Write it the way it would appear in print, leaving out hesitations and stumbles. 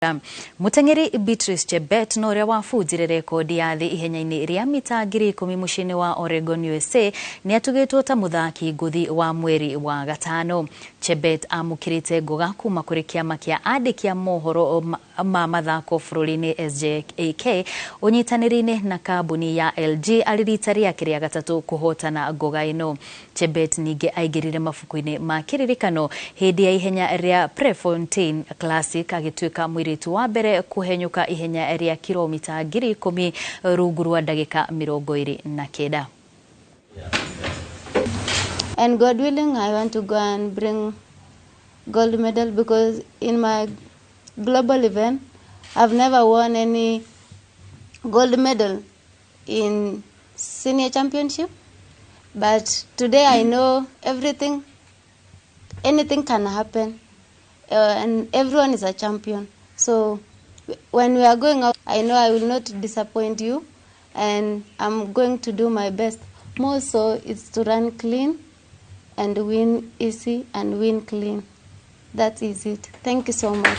Mũteng'eri Beatrice Chebet no ũrĩa wabunjire rekodi ya thĩ ihenya-inĩ rĩa mita 10,000 mũciĩ-inĩ wa Oregon, USA nĩ atugĩtwo ta mũthaki ngũthi wa mweri wa gatano. Chebet amũkĩrĩte ngoga kuma kũrĩ kĩama kĩa andĩki a mohoro ma mathako bũrũri-inĩ SJAK ũnyitanĩri-inĩ na kambuni ya LG arĩ rita rĩake rĩa gatatũ kũhotana ngoga ĩno. Chebet ningĩ aingĩrire mabuku-inĩ ma kĩririkano hĩndĩ ya ihenya rĩa Prefontaine Classic agĩtuĩka mũirĩtu wa mbere kũhenyũka ihenya rĩa kilomita 10,000 rungu rwa ndagĩka 29. And God willing, I want to go and bring gold medal because in my global event, I've never won any gold medal in senior championship. But today I know anything can happen, and everyone is a champion. So when we are going out, I know I will not disappoint you, and I'm going to do my best. More so, it's to run clean and win easy and win clean. That is it. Thank you so much.